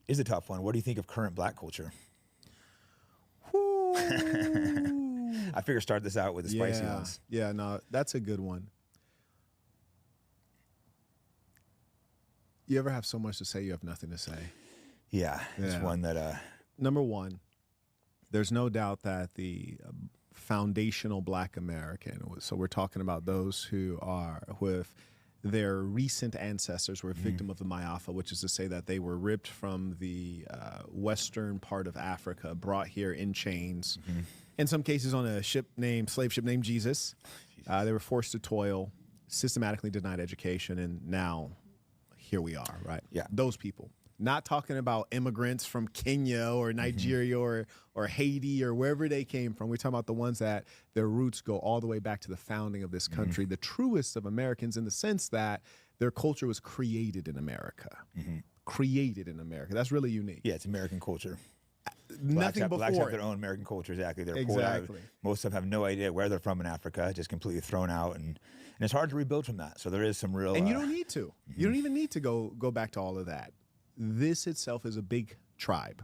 Is a tough one. What do you think of current black culture? I figure start this out with the spicy ones. Yeah, no, that's a good one. You ever have so much to say you have nothing to say? Yeah, it's one that... Number one, there's no doubt that the foundational black American, so we're talking about those who are with their recent ancestors were a victim of the Mayafa, which is to say that they were ripped from the western part of Africa, brought here in chains, in some cases on a slave ship named Jesus. They were forced to toil, systematically denied education, and now here we are, right? Yeah. Those people. Not talking about immigrants from Kenya or Nigeria or Haiti or wherever they came from. We're talking about the ones that their roots go all the way back to the founding of this country, the truest of Americans in the sense that their culture was created in America. Created in America. That's really unique. Yeah, it's American culture. Nothing before. Blacks have their own American culture, exactly. They're pulled out. Most of them have no idea where they're from in Africa, just completely thrown out. And it's hard to rebuild from that. So there is some real... And you don't need to. You don't even need to go back to all of that. This itself is a big tribe.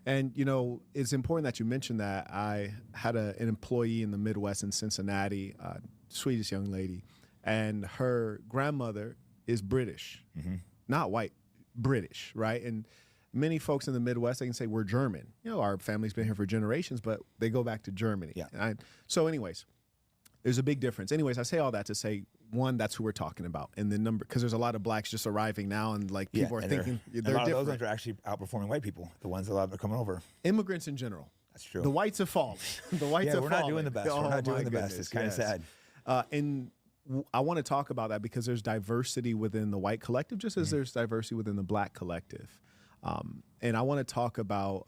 And, you know, it's important that you mentioned that. I had an employee in the Midwest in Cincinnati, sweetest young lady, and her grandmother is British, not white, British, right? And many folks in the Midwest, they can say we're German. You know, our family's been here for generations, but they go back to Germany. Yeah. So anyways, there's a big difference. Anyways, I say all that to say, one, that's who we're talking about. And the number, because there's a lot of blacks just arriving now and like people are thinking they're different. Those ones are actually outperforming white people, the ones that are coming over. Immigrants in general. That's true. The whites have fallen. The whites have fallen. We're not doing the best. We're not doing the best. It's kind of sad. And I want to talk about that because there's diversity within the white collective, just as there's diversity within the black collective. And I want to talk about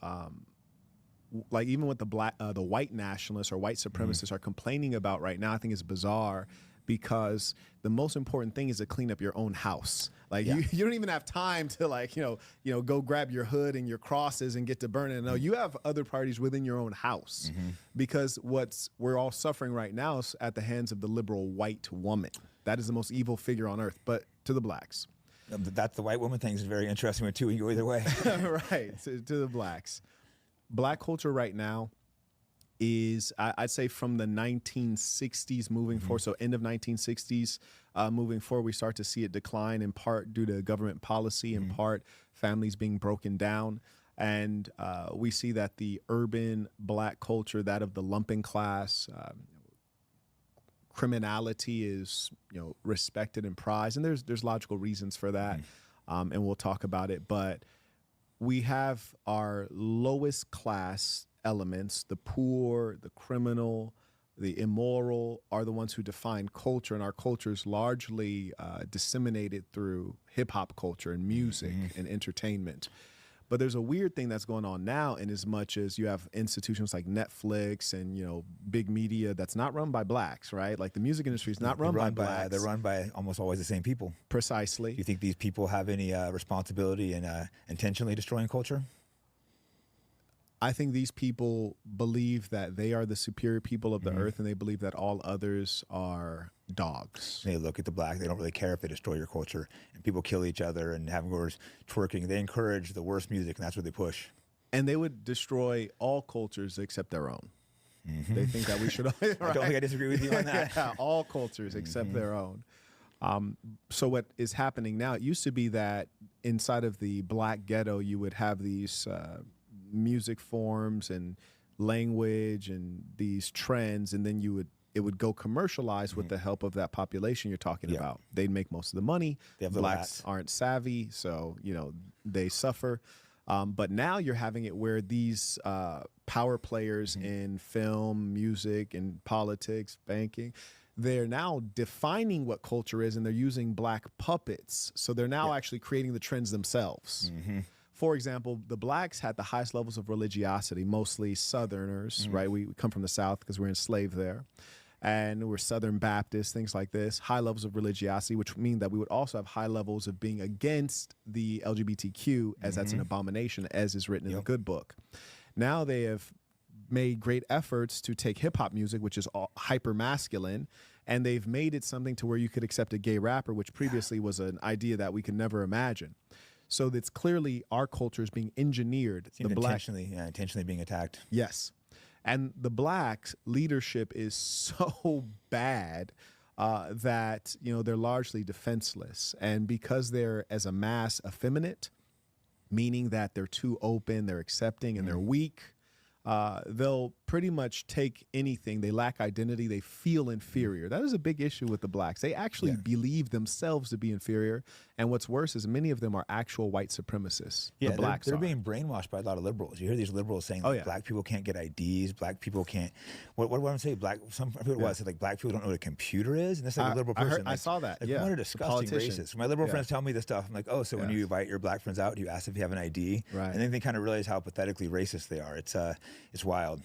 like even what the white nationalists or white supremacists are complaining about right now. I think it's bizarre because the most important thing is to clean up your own house. Like you don't even have time to like, you know, go grab your hood and your crosses and get to burning. No, you have other parties within your own house because we're all suffering right now is at the hands of the liberal white woman. That is the most evil figure on earth, but to the blacks. That's the white woman thing is a very interesting one too. You go either way. Right, to the blacks. Black culture right now is, I'd say from the 1960s moving forward, so end of 1960s moving forward, we start to see it decline in part due to government policy, in part families being broken down. And we see that the urban black culture, that of the lumpen class, criminality is, you know, respected and prized. And there's logical reasons for that. And we'll talk about it. But we have our lowest class elements, the poor, the criminal, the immoral, are the ones who define culture. And our culture is largely disseminated through hip hop culture and music and entertainment. But there's a weird thing that's going on now in as much as you have institutions like Netflix and, you know, big media that's not run by blacks, right? Like the music industry is not run by blacks. They're run by almost always the same people. Precisely. Do you think these people have any responsibility in intentionally destroying culture? I think these people believe that they are the superior people of the earth, and they believe that all others are dogs. They look at the black. They don't really care if they destroy your culture. And people kill each other and have girls twerking. They encourage the worst music, and that's what they push. And they would destroy all cultures except their own. They think that we should. Right? I don't think I disagree with you on that. Yeah, all cultures except their own. So what is happening now? It used to be that inside of the black ghetto, you would have these music forms and language and these trends, and then it would go commercialized with the help of that population you're talking about. They'd make most of the money. Blacks aren't savvy, so you know they suffer. But now you're having it where these power players in film, music, and politics, banking, they're now defining what culture is, and they're using black puppets. So they're now actually creating the trends themselves. For example, the blacks had the highest levels of religiosity, mostly Southerners, right? We come from the South because we're enslaved there. And we're Southern Baptists, things like this, high levels of religiosity, which mean that we would also have high levels of being against the LGBTQ, as that's an abomination, as is written in the good book. Now they have made great efforts to take hip hop music, which is all hyper masculine, and they've made it something to where you could accept a gay rapper, which previously was an idea that we could never imagine. So it's clearly our culture is being engineered. Seems intentionally being attacked. Yes. And the blacks' leadership is so bad that, they're largely defenseless. And because they're, as a mass, effeminate, meaning that they're too open, they're accepting, and they're weak, they'll pretty much take anything. They lack identity. They feel inferior. That is a big issue with the blacks. They actually believe themselves to be inferior. And what's worse is many of them are actual white supremacists. Yeah, the blacks they're being brainwashed by a lot of liberals. You hear these liberals saying black people can't get IDs, black people can't. What do I say? I forget what it was. Like black people don't know what a computer is, and that's like a liberal person. I saw that. What a disgusting racist. My liberal friends tell me this stuff. I'm like, oh, so when you invite your black friends out, you ask if you have an ID, right? And then they kind of realize how pathetically racist they are. It's wild.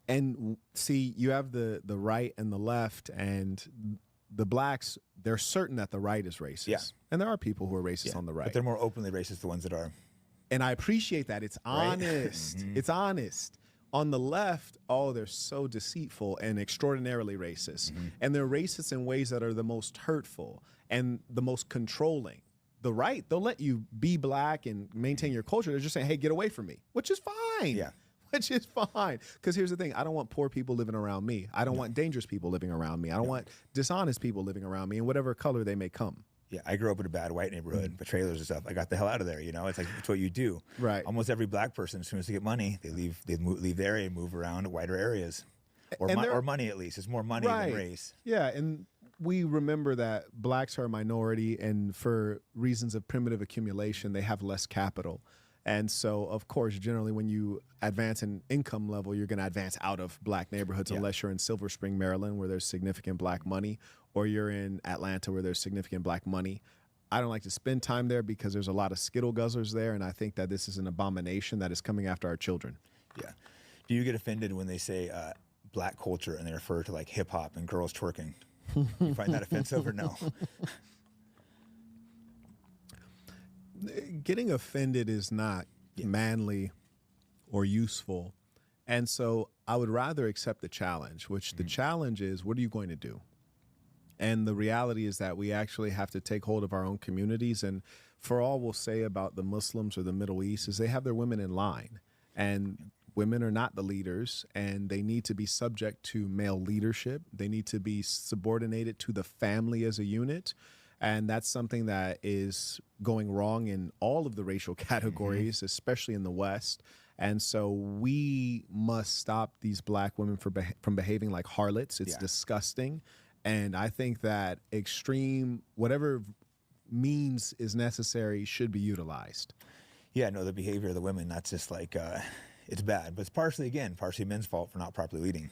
And see, you have the right and the left, and the blacks, they're certain that the right is racist. Yeah. And there are people who are racist on the right. But they're more openly racist, the ones that are. And I appreciate that. It's honest. Right? It's honest. On the left, they're so deceitful and extraordinarily racist. And they're racist in ways that are the most hurtful and the most controlling. The right, they'll let you be black and maintain your culture. They're just saying, hey, get away from me, which is fine. Yeah. Which is fine. Because here's the thing. I don't want poor people living around me. I don't want dangerous people living around me. I don't want dishonest people living around me in whatever color they may come. Yeah, I grew up in a bad white neighborhood, but trailers and stuff. I got the hell out of there. It's like it's what you do. Right. Almost every black person, as soon as they get money, they leave the area and move around to whiter areas, or money at least. It's more money than race. Yeah, and we remember that blacks are a minority, and for reasons of primitive accumulation, they have less capital. And so, of course, generally when you advance in income level, you're going to advance out of black neighborhoods unless you're in Silver Spring, Maryland, where there's significant black money, or you're in Atlanta, where there's significant black money. I don't like to spend time there because there's a lot of Skittle guzzlers there, and I think that this is an abomination that is coming after our children. Yeah. Do you get offended when they say black culture and they refer to like hip hop and girls twerking? You find that offensive or no? Getting offended is not manly or useful. And so I would rather accept the challenge, which the challenge is, what are you going to do? And the reality is that we actually have to take hold of our own communities. And for all we'll say about the Muslims or the Middle East is they have their women in line. And women are not the leaders, and they need to be subject to male leadership. They need to be subordinated to the family as a unit. And that's something that is going wrong in all of the racial categories, especially in the West. And so we must stop these black women from behaving like harlots. It's disgusting. And I think that whatever means is necessary should be utilized. Yeah, no, the behavior of the women, that's just like, it's bad. But it's partially men's fault for not properly leading.